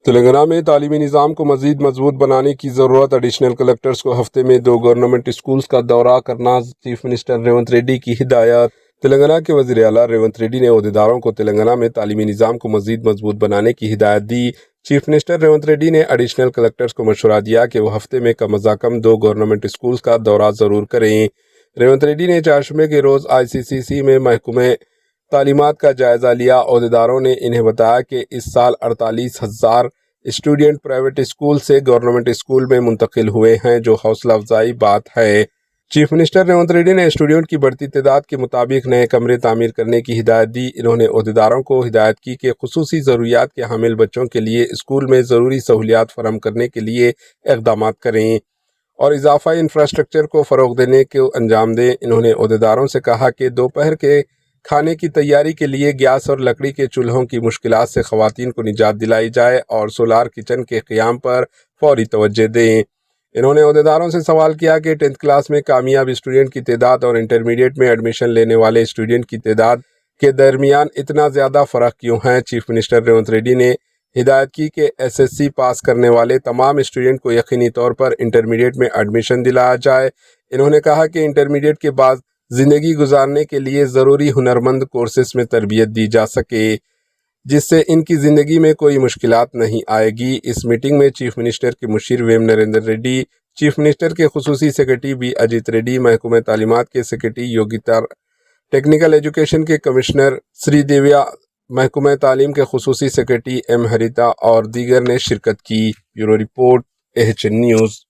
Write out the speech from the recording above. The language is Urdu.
تلنگانہ میں تعلیمی نظام کو مزید مضبوط بنانے کی ضرورت، ایڈیشنل کلکٹرز کو ہفتے میں 2 گورنمنٹ اسکولز کا دورہ کرنا، چیف منسٹر ریونت ریڈی کی ہدایت۔ تلنگانہ کے وزیر اعلیٰ ریونت ریڈی نے عہدیداروں کو تلنگانہ میں تعلیمی نظام کو مزید مضبوط بنانے کی ہدایت دی۔ چیف منسٹر ریونت ریڈی نے ایڈیشنل کلکٹرز کو مشورہ دیا کہ وہ ہفتے میں کم از کم 2 گورنمنٹ اسکولز کا دورہ ضرور کریں۔ ریونت ریڈی نے چہارشنبے کے روز ICCC میں محکمہ تعلیمات کا جائزہ لیا۔ عہدیداروں نے انہیں بتایا کہ اس سال 48,000 اسٹوڈنٹ پرائیویٹ اسکول سے گورنمنٹ اسکول میں منتقل ہوئے ہیں، جو حوصلہ افزائی بات ہے۔ چیف منسٹر ریونت ریڈی نے اسٹوڈنٹ کی بڑھتی تعداد کے مطابق نئے کمرے تعمیر کرنے کی ہدایت دی۔ انہوں نے عہدیداروں کو ہدایت کی کہ خصوصی ضروریات کے حامل بچوں کے لیے اسکول میں ضروری سہولیات فراہم کرنے کے لیے اقدامات کریں اور اضافی انفراسٹرکچر کو فروغ دینے کو انجام دیں۔ انہوں نے عہدیداروں سے کہا کہ دوپہر کے کھانے کی تیاری کے لیے گیس اور لکڑی کے چولہوں کی مشکلات سے خواتین کو نجات دلائی جائے اور سولار کچن کے قیام پر فوری توجہ دیں۔ انہوں نے عہدیداروں سے سوال کیا کہ 10th کلاس میں کامیاب اسٹوڈنٹ کی تعداد اور انٹرمیڈیٹ میں ایڈمیشن لینے والے اسٹوڈنٹ کی تعداد کے درمیان اتنا زیادہ فرق کیوں ہے۔ چیف منسٹر ریونت ریڈی نے ہدایت کی کہ SSC پاس کرنے والے تمام اسٹوڈنٹ کو یقینی طور پر انٹرمیڈیٹ میں ایڈمیشن دلایا جائے۔ انہوں نے کہا کہ انٹرمیڈیٹ کے بعد زندگی گزارنے کے لیے ضروری ہنرمند کورسز میں تربیت دی جا سکے، جس سے ان کی زندگی میں کوئی مشکلات نہیں آئے گی۔ اس میٹنگ میں چیف منسٹر کے مشیر ویم نریندر ریڈی، چیف منسٹر کے خصوصی سیکرٹری بی اجیت ریڈی، محکمہ تعلیمات کے سیکرٹری یوگیتا، ٹیکنیکل ایجوکیشن کے کمشنر سری دیویا، محکمہ تعلیم کے خصوصی سیکرٹری M ہریتا اور دیگر نے شرکت کی۔ Bureau report AHN news.